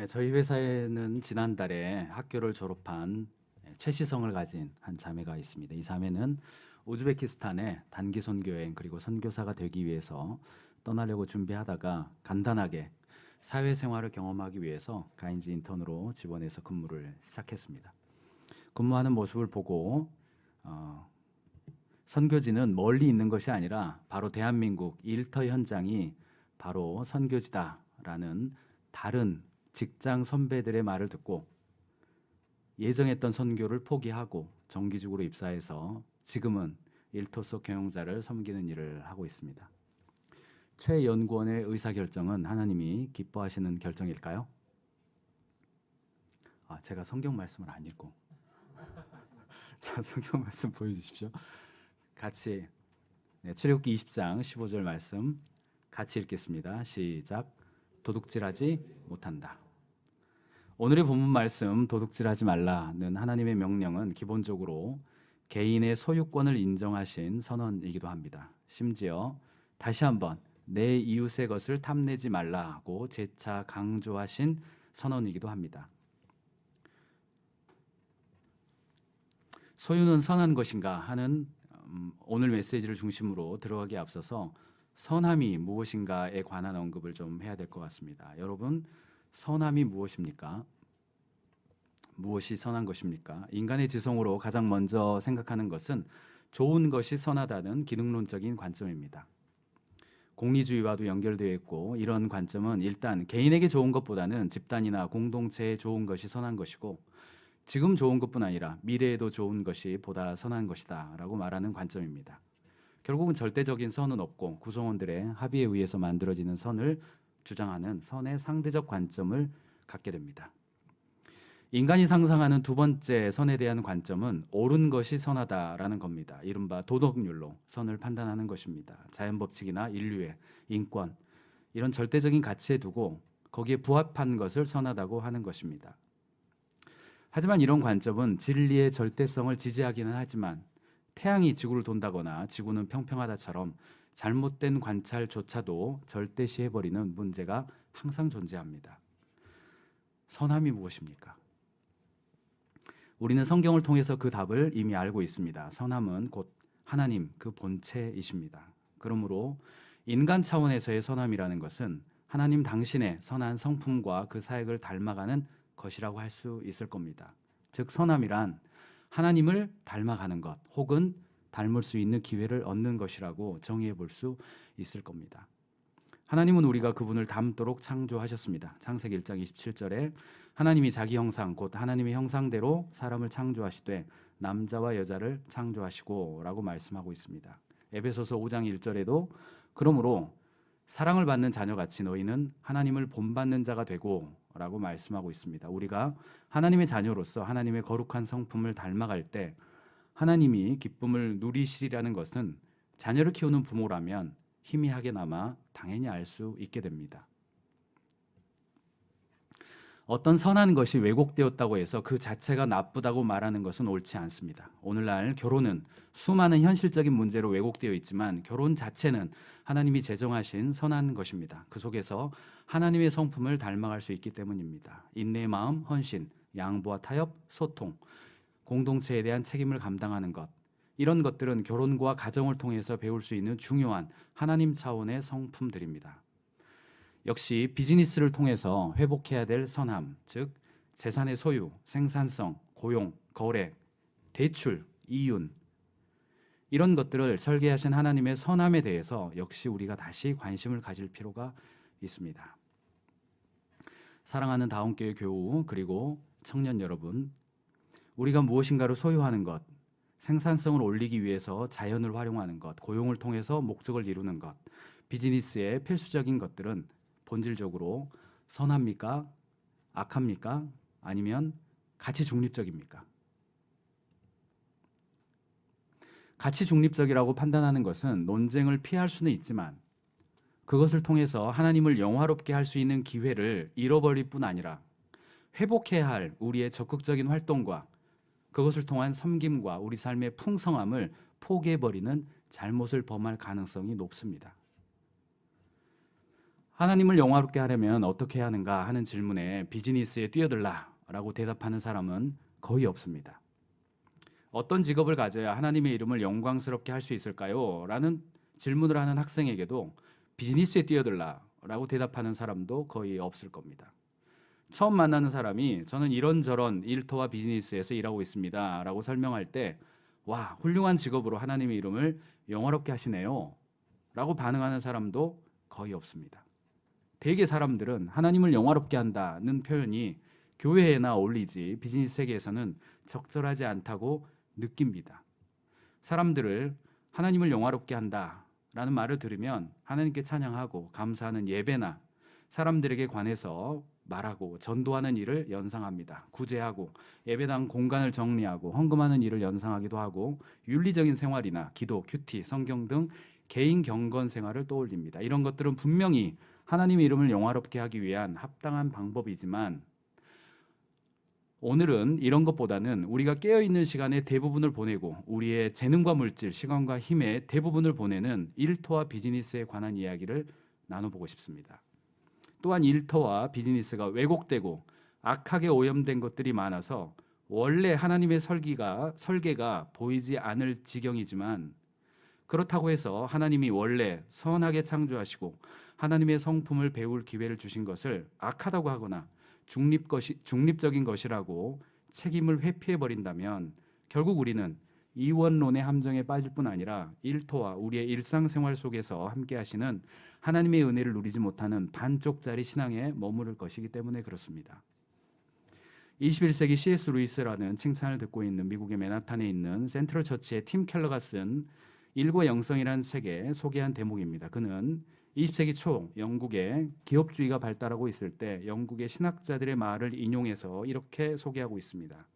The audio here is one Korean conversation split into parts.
저희 회사에는 지난달에 학교를 졸업한 최시성을 가진 한 자매가 있습니다. 이 자매는 우즈베키스탄에 단기 선교여행 그리고 선교사가 되기 위해서 떠나려고 준비하다가 간단하게 사회생활을 경험하기 위해서 가인즈 인턴으로 지원해서 근무를 시작했습니다. 근무하는 모습을 보고 선교지는 멀리 있는 것이 아니라 바로 대한민국 일터 현장이 바로 선교지다라는 다른 직장 선배들의 말을 듣고 예정했던 선교를 포기하고 정기직으로 입사해서 지금은 일터소 경영자를 섬기는 일을 하고 있습니다. 최 연구원의 의사결정은 하나님이 기뻐하시는 결정일까요? 제가 성경 말씀을 안 읽고 자, 성경 말씀 보여주십시오. 같이 출애굽기 20장 15절 말씀 같이 읽겠습니다. 시작. 도둑질하지 못한다. 오늘의 본문 말씀 도둑질하지 말라는 하나님의 명령은 기본적으로 개인의 소유권을 인정하신 선언이기도 합니다. 심지어 다시 한번 내 이웃의 것을 탐내지 말라고 재차 강조하신 선언이기도 합니다. 소유는 선한 것인가 하는 오늘 메시지를 중심으로 들어가기에 앞서서 선함이 무엇인가에 관한 언급을 좀 해야 될 것 같습니다. 여러분, 선함이 무엇입니까? 무엇이 선한 것입니까? 인간의 지성으로 가장 먼저 생각하는 것은 좋은 것이 선하다는 기능론적인 관점입니다. 공리주의와도 연결되어 있고 이런 관점은 일단 개인에게 좋은 것보다는 집단이나 공동체에 좋은 것이 선한 것이고 지금 좋은 것뿐 아니라 미래에도 좋은 것이 보다 선한 것이다 라고 말하는 관점입니다. 결국은 절대적인 선은 없고 구성원들의 합의에 의해서 만들어지는 선을 주장하는 선의 상대적 관점을 갖게 됩니다. 인간이 상상하는 두 번째 선에 대한 관점은 옳은 것이 선하다라는 겁니다. 이른바 도덕률로 선을 판단하는 것입니다. 자연법칙이나 인류의 인권 이런 절대적인 가치에 두고 거기에 부합한 것을 선하다고 하는 것입니다. 하지만 이런 관점은 진리의 절대성을 지지하기는 하지만 태양이 지구를 돈다거나 지구는 평평하다처럼 잘못된 관찰조차도 절대시해버리는 문제가 항상 존재합니다. 선함이 무엇입니까? 우리는 성경을 통해서 그 답을 이미 알고 있습니다. 선함은 곧 하나님 그 본체이십니다. 그러므로 인간 차원에서의 선함이라는 것은 하나님 당신의 선한 성품과 그 사역을 닮아가는 것이라고 할 수 있을 겁니다. 즉 선함이란 하나님을 닮아가는 것 혹은 닮을 수 있는 기회를 얻는 것이라고 정의해 볼 수 있을 겁니다. 하나님은 우리가 그분을 닮도록 창조하셨습니다. 창세기 1장 27절에 하나님이 자기 형상 곧 하나님의 형상대로 사람을 창조하시되 남자와 여자를 창조하시고 라고 말씀하고 있습니다. 에베소서 5장 1절에도 그러므로 사랑을 받는 자녀같이 너희는 하나님을 본받는 자가 되고 라고 말씀하고 있습니다. 우리가 하나님의 자녀로서 하나님의 거룩한 성품을 닮아갈 때 하나님이 기쁨을 누리시리라는 것은 자녀를 키우는 부모라면 희미하게나마 당연히 알 수 있게 됩니다. 어떤 선한 것이 왜곡되었다고 해서 그 자체가 나쁘다고 말하는 것은 옳지 않습니다. 오늘날 결혼은 수많은 현실적인 문제로 왜곡되어 있지만 결혼 자체는 하나님이 제정하신 선한 것입니다. 그 속에서 하나님의 성품을 닮아갈 수 있기 때문입니다. 인내의 마음, 헌신, 양보와 타협, 소통, 공동체에 대한 책임을 감당하는 것 이런 것들은 결혼과 가정을 통해서 배울 수 있는 중요한 하나님 차원의 성품들입니다. 역시 비즈니스를 통해서 회복해야 될 선함, 즉 재산의 소유, 생산성, 고용, 거래, 대출, 이윤 이런 것들을 설계하신 하나님의 선함에 대해서 역시 우리가 다시 관심을 가질 필요가 있습니다. 사랑하는 다운교회 교우 그리고 청년 여러분, 우리가 무엇인가를 소유하는 것, 생산성을 올리기 위해서 자연을 활용하는 것, 고용을 통해서 목적을 이루는 것, 비즈니스의 필수적인 것들은 본질적으로 선합니까? 악합니까? 아니면 가치 중립적입니까? 가치 중립적이라고 판단하는 것은 논쟁을 피할 수는 있지만 그것을 통해서 하나님을 영화롭게 할 수 있는 기회를 잃어버릴 뿐 아니라 회복해야 할 우리의 적극적인 활동과 그것을 통한 섬김과 우리 삶의 풍성함을 포기해버리는 잘못을 범할 가능성이 높습니다. 하나님을 영화롭게 하려면 어떻게 해야 하는가 하는 질문에 비즈니스에 뛰어들라라고 대답하는 사람은 거의 없습니다. 어떤 직업을 가져야 하나님의 이름을 영광스럽게 할 수 있을까요? 라는 질문을 하는 학생에게도 비즈니스에 뛰어들라라고 대답하는 사람도 거의 없을 겁니다. 처음 만나는 사람이 저는 이런저런 일터와 비즈니스에서 일하고 있습니다 라고 설명할 때 와, 훌륭한 직업으로 하나님의 이름을 영화롭게 하시네요 라고 반응하는 사람도 거의 없습니다. 대개 사람들은 하나님을 영화롭게 한다는 표현이 교회에나 어울리지 비즈니스 세계에서는 적절하지 않다고 느낍니다. 사람들을 하나님을 영화롭게 한다라는 말을 들으면 하나님께 찬양하고 감사하는 예배나 사람들에게 관해서 말하고 전도하는 일을 연상합니다. 구제하고 예배당 공간을 정리하고 헌금하는 일을 연상하기도 하고 윤리적인 생활이나 기도, 큐티, 성경 등 개인 경건 생활을 떠올립니다. 이런 것들은 분명히 하나님의 이름을 영화롭게 하기 위한 합당한 방법이지만 오늘은 이런 것보다는 우리가 깨어있는 시간의 대부분을 보내고 우리의 재능과 물질, 시간과 힘의 대부분을 보내는 일터와 비즈니스에 관한 이야기를 나눠보고 싶습니다. 또한 일터와 비즈니스가 왜곡되고 악하게 오염된 것들이 많아서 원래 하나님의 설계가 보이지 않을 지경이지만 그렇다고 해서 하나님이 원래 선하게 창조하시고 하나님의 성품을 배울 기회를 주신 것을 악하다고 하거나 중립적인 것이라고 책임을 회피해버린다면 결국 우리는 이원론의 함정에 빠질 뿐 아니라 일터와 우리의 일상생활 속에서 함께 하시는 하나님의 은혜를 누리지 못하는 반쪽짜리 신앙에 머무를 것이기 때문에 그렇습니다. 21세기 C.S. 루이스라는 칭찬을 듣고 있는 미국의 맨하탄에 있는 센트럴 처치의 팀 켈러가 쓴 일과 영성이라는 책에 소개한 대목입니다. 그는 20세기 초 영국의 기업주의가 발달하고 있을 때 영국의 신학자들의 말을 인용해서 이렇게 소개하고 있습니다.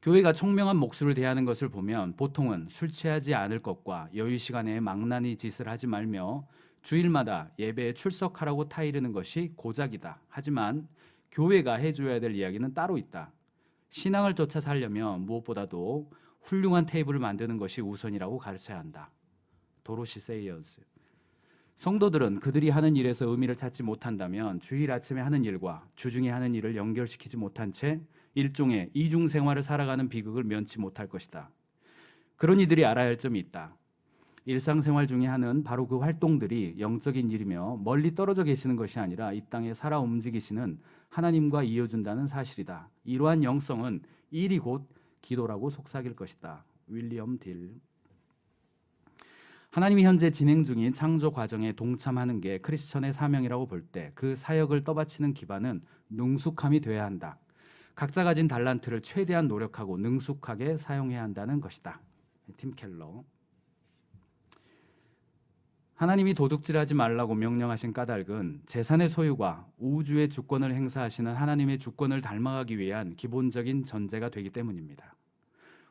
교회가 총명한 목수를 대하는 것을 보면 보통은 술 취하지 않을 것과 여유 시간에 망나니 짓을 하지 말며 주일마다 예배에 출석하라고 타이르는 것이 고작이다. 하지만 교회가 해줘야 될 이야기는 따로 있다. 신앙을 쫓아 살려면 무엇보다도 훌륭한 테이블을 만드는 것이 우선이라고 가르쳐야 한다. 도로시 세이어스. 성도들은 그들이 하는 일에서 의미를 찾지 못한다면 주일 아침에 하는 일과 주중에 하는 일을 연결시키지 못한 채 일종의 이중 생활을 살아가는 비극을 면치 못할 것이다. 그런 이들이 알아야 할 점이 있다. 일상생활 중에 하는 바로 그 활동들이 영적인 일이며 멀리 떨어져 계시는 것이 아니라 이 땅에 살아 움직이시는 하나님과 이어준다는 사실이다. 이러한 영성은 일이 곧 기도라고 속삭일 것이다. 윌리엄 딜. 하나님이 현재 진행 중인 창조 과정에 동참하는 게 크리스천의 사명이라고 볼 때 그 사역을 떠받치는 기반은 능숙함이 되어야 한다. 각자 가진 달란트를 최대한 노력하고 능숙하게 사용해야 한다는 것이다. 팀 켈러. 하나님이 도둑질하지 말라고 명령하신 까닭은 재산의 소유가 우주의 주권을 행사하시는 하나님의 주권을 닮아가기 위한 기본적인 전제가 되기 때문입니다.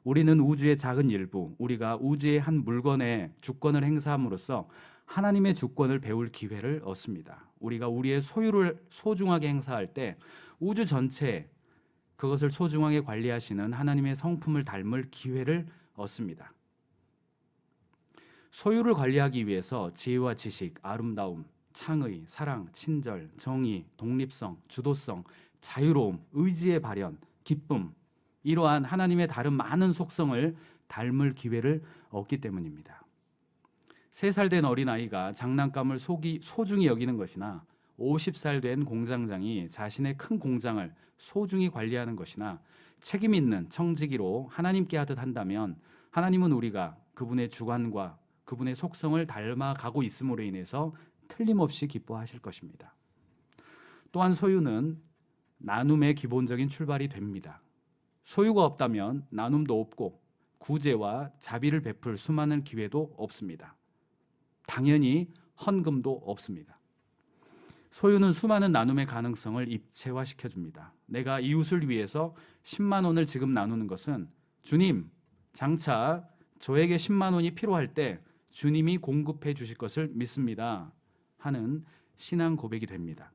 우리는 우주의 작은 일부, 우리가 우주의 한 물건의 주권을 행사함으로써 하나님의 주권을 배울 기회를 얻습니다. 우리가 우리의 소유를 소중하게 행사할 때 우주 전체에 그것을 소중하게 관리하시는 하나님의 성품을 닮을 기회를 얻습니다. 소유를 관리하기 위해서 지혜와 지식, 아름다움, 창의, 사랑, 친절, 정의, 독립성, 주도성, 자유로움, 의지의 발현, 기쁨, 이러한 하나님의 다른 많은 속성을 닮을 기회를 얻기 때문입니다. 3살 된 어린아이가 장난감을 소중히 여기는 것이나 50살 된 공장장이 자신의 큰 공장을 소중히 관리하는 것이나 책임 있는 청지기로 하나님께 하듯 한다면 하나님은 우리가 그분의 주관과 그분의 속성을 닮아가고 있음으로 인해서 틀림없이 기뻐하실 것입니다. 또한 소유는 나눔의 기본적인 출발이 됩니다. 소유가 없다면 나눔도 없고 구제와 자비를 베풀 수많은 기회도 없습니다. 당연히 헌금도 없습니다. 소유는 수많은 나눔의 가능성을 입체화시켜줍니다. 내가 이웃을 위해서 10만 원을 지금 나누는 것은 주님, 장차 저에게 10만 원이 필요할 때 주님이 공급해 주실 것을 믿습니다 하는 신앙 고백이 됩니다.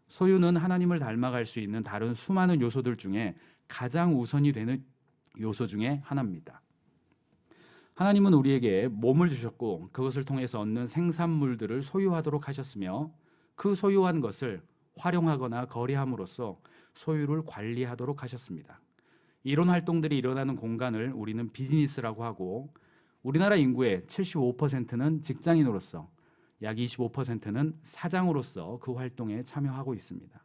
소유는 하나님을 닮아갈 수 있는 다른 수많은 요소들 중에 가장 우선이 되는 요소 중에 하나입니다. 하나님은 우리에게 몸을 주셨고 그것을 통해서 얻는 생산물들을 소유하도록 하셨으며 그 소유한 것을 활용하거나 거래함으로써 소유를 관리하도록 하셨습니다. 이런 활동들이 일어나는 공간을 우리는 비즈니스라고 하고 우리나라 인구의 75%는 직장인으로서 약 25%는 사장으로서 그 활동에 참여하고 있습니다.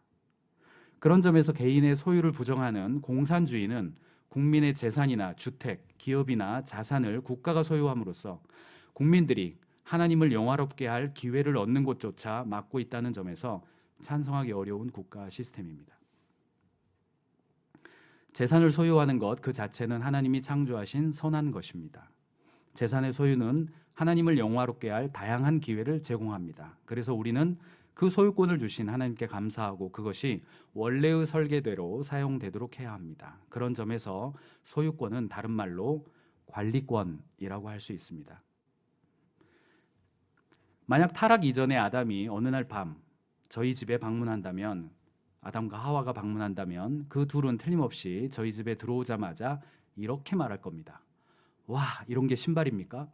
그런 점에서 개인의 소유를 부정하는 공산주의는 국민의 재산이나 주택, 기업이나 자산을 국가가 소유함으로써 국민들이 하나님을 영화롭게 할 기회를 얻는 것조차 막고 있다는 점에서 찬성하기 어려운 국가 시스템입니다. 재산을 소유하는 것 그 자체는 하나님이 창조하신 선한 것입니다. 재산의 소유는 하나님을 영화롭게 할 다양한 기회를 제공합니다. 그래서 우리는 그 소유권을 주신 하나님께 감사하고 그것이 원래의 설계대로 사용되도록 해야 합니다. 그런 점에서 소유권은 다른 말로 관리권이라고 할 수 있습니다. 만약 타락 이전에 아담이 어느 날 밤 저희 집에 방문한다면, 아담과 하와가 방문한다면 그 둘은 틀림없이 저희 집에 들어오자마자 이렇게 말할 겁니다. 와, 이런 게 신발입니까?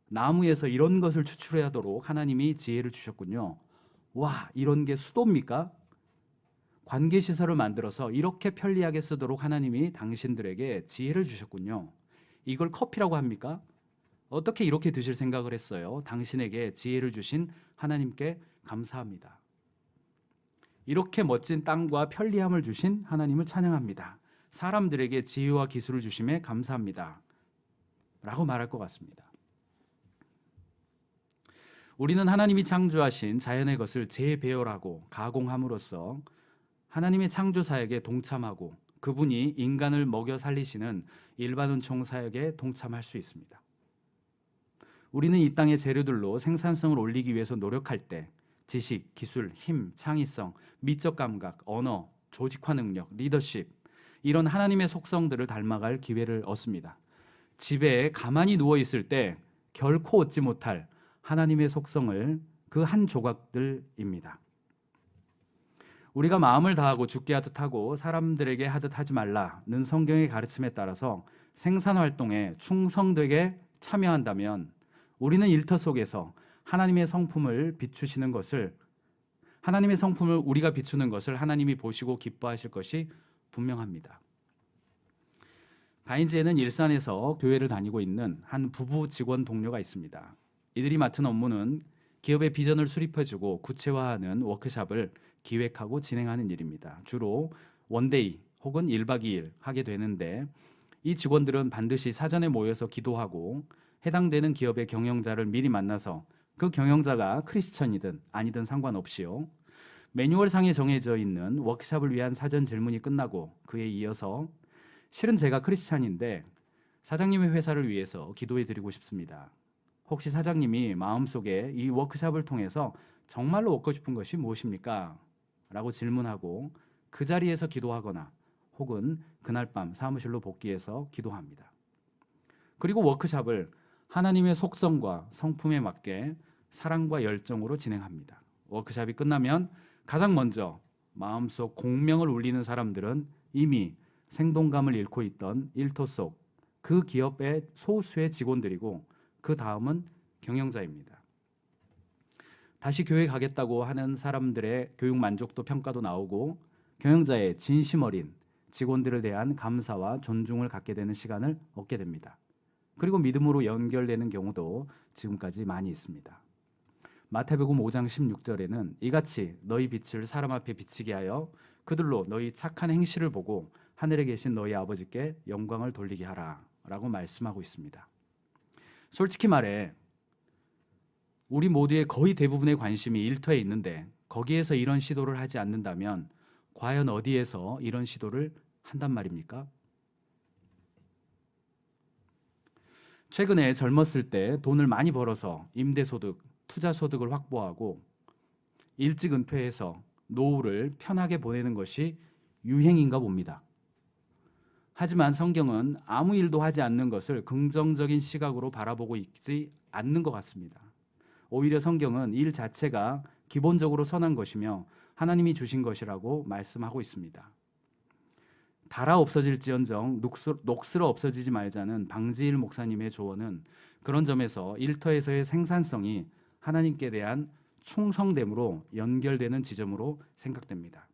나무에서 이런 것을 추출하도록 하나님이 지혜를 주셨군요. 와, 이런 게 수도입니까? 관계시설을 만들어서 이렇게 편리하게 쓰도록 하나님이 당신들에게 지혜를 주셨군요. 이걸 커피라고 합니까? 어떻게 이렇게 드실 생각을 했어요? 당신에게 지혜를 주신 하나님께 감사합니다. 이렇게 멋진 땅과 편리함을 주신 하나님을 찬양합니다. 사람들에게 지혜와 기술을 주심에 감사합니다. 라고 말할 것 같습니다. 우리는 하나님이 창조하신 자연의 것을 재배열하고 가공함으로써 하나님의 창조 사역에 동참하고 그분이 인간을 먹여 살리시는 일반운총 사역에 동참할 수 있습니다. 우리는 이 땅의 재료들로 생산성을 올리기 위해서 노력할 때 지식, 기술, 힘, 창의성, 미적 감각, 언어, 조직화 능력, 리더십 이런 하나님의 속성들을 닮아갈 기회를 얻습니다. 집에 가만히 누워 있을 때 결코 얻지 못할 하나님의 속성을 그 한 조각들입니다. 우리가 마음을 다하고 죽게 하듯 하고 사람들에게 하듯 하지 말라는 성경의 가르침에 따라서 생산활동에 충성되게 참여한다면 우리는 일터 속에서 하나님의 성품을 비추시는 것을, 하나님의 성품을 우리가 비추는 것을 하나님이 보시고 기뻐하실 것이 분명합니다. 가인지에는 일산에서 교회를 다니고 있는 한 부부 직원 동료가 있습니다. 이들이 맡은 업무는 기업의 비전을 수립해주고 구체화하는 워크숍을 기획하고 진행하는 일입니다. 주로 원데이 혹은 1박 2일 하게 되는데 이 직원들은 반드시 사전에 모여서 기도하고 해당되는 기업의 경영자를 미리 만나서 그 경영자가 크리스천이든 아니든 상관없이요, 매뉴얼상에 정해져 있는 워크숍을 위한 사전 질문이 끝나고 그에 이어서 실은 제가 크리스찬인데 사장님의 회사를 위해서 기도해 드리고 싶습니다. 혹시 사장님이 마음속에 이 워크숍을 통해서 정말로 얻고 싶은 것이 무엇입니까? 라고 질문하고 그 자리에서 기도하거나 혹은 그날 밤 사무실로 복귀해서 기도합니다. 그리고 워크숍을 하나님의 속성과 성품에 맞게 사랑과 열정으로 진행합니다. 워크숍이 끝나면 가장 먼저 마음속 공명을 울리는 사람들은 이미 생동감을 잃고 있던 일터 속 그 기업의 소수의 직원들이고 그 다음은 경영자입니다. 다시 교회 가겠다고 하는 사람들의 교육 만족도 평가도 나오고 경영자의 진심 어린 직원들에 대한 감사와 존중을 갖게 되는 시간을 얻게 됩니다. 그리고 믿음으로 연결되는 경우도 지금까지 많이 있습니다. 마태복음 5장 16절에는 이같이 너희 빛을 사람 앞에 비치게 하여 그들로 너희 착한 행실을 보고 하늘에 계신 너희 아버지께 영광을 돌리게 하라 라고 말씀하고 있습니다. 솔직히 말해 우리 모두의 거의 대부분의 관심이 일터에 있는데 거기에서 이런 시도를 하지 않는다면 과연 어디에서 이런 시도를 한단 말입니까? 최근에 젊었을 때 돈을 많이 벌어서 임대소득, 투자소득을 확보하고 일찍 은퇴해서 노후를 편하게 보내는 것이 유행인가 봅니다. 하지만 성경은 아무 일도 하지 않는 것을 긍정적인 시각으로 바라보고 있지 않는 것 같습니다. 오히려 성경은 일 자체가 기본적으로 선한 것이며 하나님이 주신 것이라고 말씀하고 있습니다. 달아 없어질지언정 녹슬어 없어지지 말자는 방지일 목사님의 조언은 그런 점에서 일터에서의 생산성이 하나님께 대한 충성됨으로 연결되는 지점으로 생각됩니다.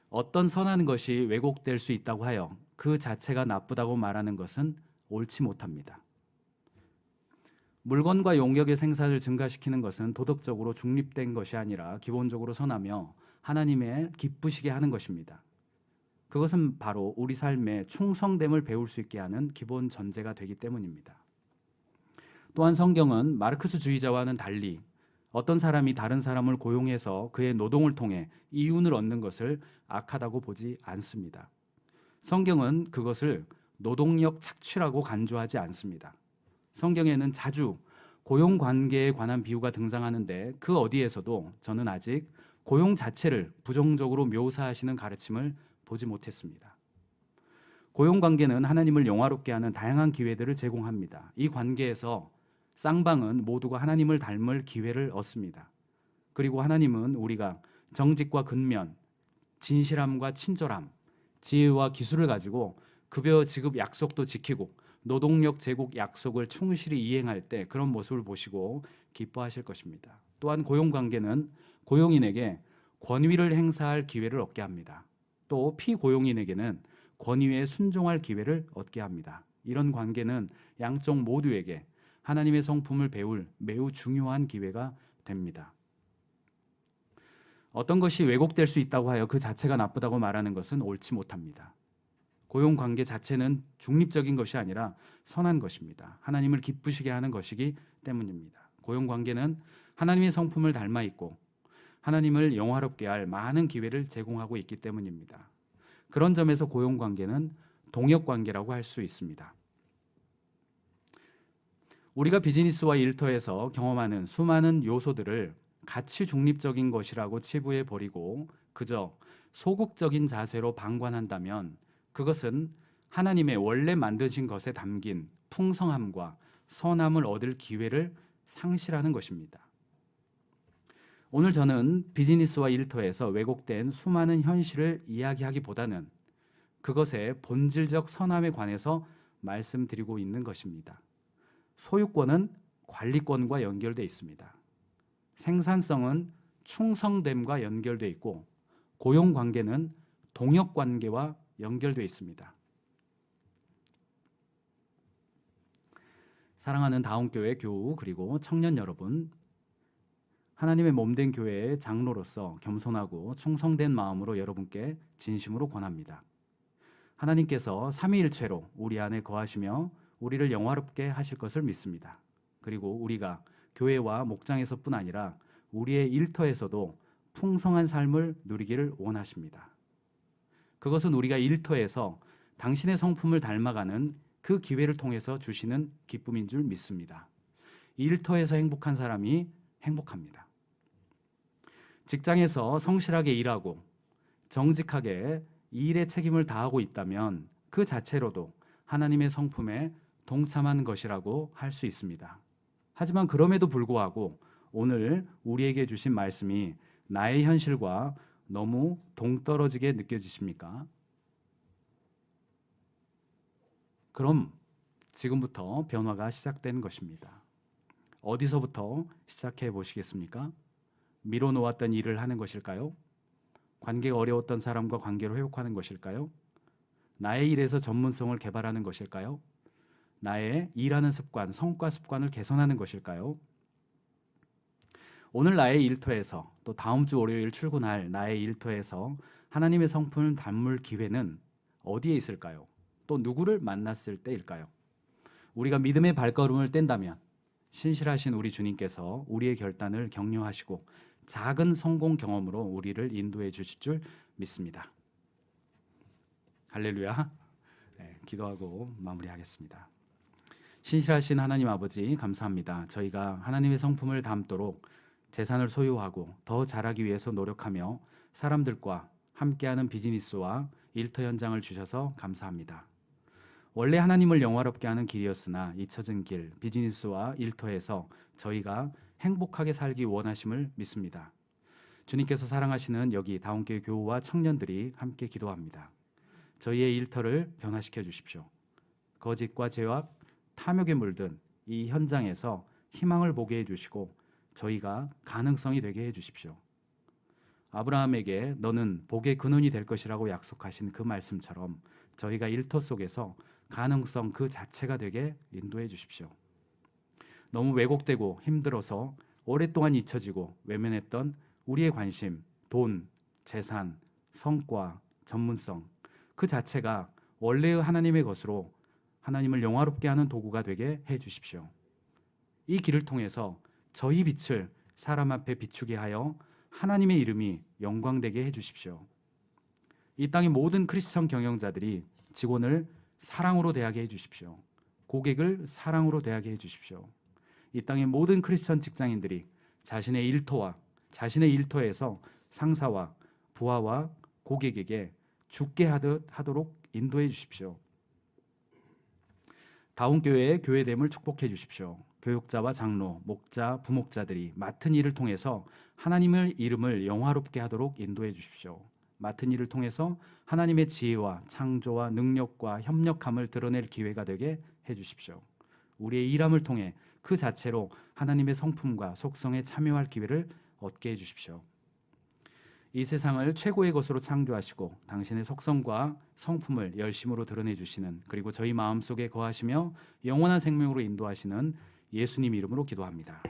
어떤 선한 것이 왜곡될 수 있다고 하여 그 자체가 나쁘다고 말하는 것은 옳지 못합니다. 물건과 용역의 생산을 증가시키는 것은 도덕적으로 중립된 것이 아니라 기본적으로 선하며 하나님의 기쁘시게 하는 것입니다. 그것은 바로 우리 삶의 충성됨을 배울 수 있게 하는 기본 전제가 되기 때문입니다. 또한 성경은 마르크스주의자와는 달리 어떤 사람이 다른 사람을 고용해서 그의 노동을 통해 이윤을 얻는 것을 악하다고 보지 않습니다. 성경은 그것을 노동력 착취라고 간주하지 않습니다. 성경에는 자주 고용 관계에 관한 비유가 등장하는데 그 어디에서도 저는 아직 고용 자체를 부정적으로 묘사하시는 가르침을 보지 못했습니다. 고용 관계는 하나님을 영화롭게 하는 다양한 기회들을 제공합니다. 이 관계에서 쌍방은 모두가 하나님을 닮을 기회를 얻습니다. 그리고 하나님은 우리가 정직과 근면, 진실함과 친절함, 지혜와 기술을 가지고 급여 지급 약속도 지키고 노동력 제공 약속을 충실히 이행할 때 그런 모습을 보시고 기뻐하실 것입니다. 또한 고용 관계는 고용인에게 권위를 행사할 기회를 얻게 합니다. 또 피고용인에게는 권위에 순종할 기회를 얻게 합니다. 이런 관계는 양쪽 모두에게 하나님의 성품을 배울 매우 중요한 기회가 됩니다. 어떤 것이 왜곡될 수 있다고 하여 그 자체가 나쁘다고 말하는 것은 옳지 못합니다. 고용 관계 자체는 중립적인 것이 아니라 선한 것입니다. 하나님을 기쁘시게 하는 것이기 때문입니다. 고용 관계는 하나님의 성품을 닮아 있고 하나님을 영화롭게 할 많은 기회를 제공하고 있기 때문입니다. 그런 점에서 고용 관계는 동역 관계라고 할 수 있습니다. 우리가 비즈니스와 일터에서 경험하는 수많은 요소들을 가치 중립적인 것이라고 치부해 버리고 그저 소극적인 자세로 방관한다면 그것은 하나님의 원래 만드신 것에 담긴 풍성함과 선함을 얻을 기회를 상실하는 것입니다. 오늘 저는 비즈니스와 일터에서 왜곡된 수많은 현실을 이야기하기보다는 그것의 본질적 선함에 관해서 말씀드리고 있는 것입니다. 소유권은 관리권과 연결되어 있습니다. 생산성은 충성됨과 연결되어 있고 고용 관계는 동역 관계와 연결되어 있습니다. 사랑하는 다운교회 교우 그리고 청년 여러분, 하나님의 몸된 교회의 장로로서 겸손하고 충성된 마음으로 여러분께 진심으로 권합니다. 하나님께서 삼위일체로 우리 안에 거하시며 우리를 영화롭게 하실 것을 믿습니다. 그리고 우리가 교회와 목장에서뿐 아니라 우리의 일터에서도 풍성한 삶을 누리기를 원하십니다. 그것은 우리가 일터에서 당신의 성품을 닮아가는 그 기회를 통해서 주시는 기쁨인 줄 믿습니다. 일터에서 행복한 사람이 행복합니다. 직장에서 성실하게 일하고 정직하게 일의 책임을 다하고 있다면 그 자체로도 하나님의 성품에 동참한 것이라고 할 수 있습니다. 하지만 그럼에도 불구하고 오늘 우리에게 주신 말씀이 나의 현실과 너무 동떨어지게 느껴지십니까? 그럼 지금부터 변화가 시작된 것입니다. 어디서부터 시작해 보시겠습니까? 미뤄놓았던 일을 하는 것일까요? 관계가 어려웠던 사람과 관계를 회복하는 것일까요? 나의 일에서 전문성을 개발하는 것일까요? 나의 일하는 습관, 성과 습관을 개선하는 것일까요? 오늘 나의 일터에서 또 다음 주 월요일 출근할 나의 일터에서 하나님의 성품을 담을 기회는 어디에 있을까요? 또 누구를 만났을 때일까요? 우리가 믿음의 발걸음을 뗀다면 신실하신 우리 주님께서 우리의 결단을 격려하시고 작은 성공 경험으로 우리를 인도해 주실 줄 믿습니다. 할렐루야. 네, 기도하고 마무리하겠습니다. 신실하신 하나님 아버지 감사합니다. 저희가 하나님의 성품을 담도록 재산을 소유하고 더 잘하기 위해서 노력하며 사람들과 함께하는 비즈니스와 일터 현장을 주셔서 감사합니다. 원래 하나님을 영화롭게 하는 길이었으나 잊혀진 길, 비즈니스와 일터에서 저희가 행복하게 살기 원하심을 믿습니다. 주님께서 사랑하시는 여기 다운교회 교우와 청년들이 함께 기도합니다. 저희의 일터를 변화시켜 주십시오. 거짓과 죄악, 탐욕에 물든 이 현장에서 희망을 보게 해주시고 저희가 가능성이 되게 해주십시오. 아브라함에게 너는 복의 근원이 될 것이라고 약속하신 그 말씀처럼 저희가 일터 속에서 가능성 그 자체가 되게 인도해 주십시오. 너무 왜곡되고 힘들어서 오랫동안 잊혀지고 외면했던 우리의 관심, 돈, 재산, 성과, 전문성 그 자체가 원래의 하나님의 것으로 하나님을 영화롭게 하는 도구가 되게 해 주십시오. 이 길을 통해서 저희 빛을 사람 앞에 비추게 하여 하나님의 이름이 영광되게 해 주십시오. 이 땅의 모든 크리스천 경영자들이 직원을 사랑으로 대하게 해 주십시오. 고객을 사랑으로 대하게 해 주십시오. 이 땅의 모든 크리스천 직장인들이 자신의 일터에서 상사와 부하와 고객에게 죽게 하도록 인도해 주십시오. 다운 교회의 교회됨을 축복해 주십시오. 교육자와 장로, 목자, 부목자들이 맡은 일을 통해서 하나님의 이름을 영화롭게 하도록 인도해 주십시오. 맡은 일을 통해서 하나님의 지혜와 창조와 능력과 협력함을 드러낼 기회가 되게 해 주십시오. 우리의 일함을 통해 그 자체로 하나님의 성품과 속성에 참여할 기회를 얻게 해 주십시오. 이 세상을 최고의 것으로 창조하시고 당신의 속성과 성품을 열심으로 드러내 주시는, 그리고 저희 마음속에 거하시며 영원한 생명으로 인도하시는 예수님 이름으로 기도합니다.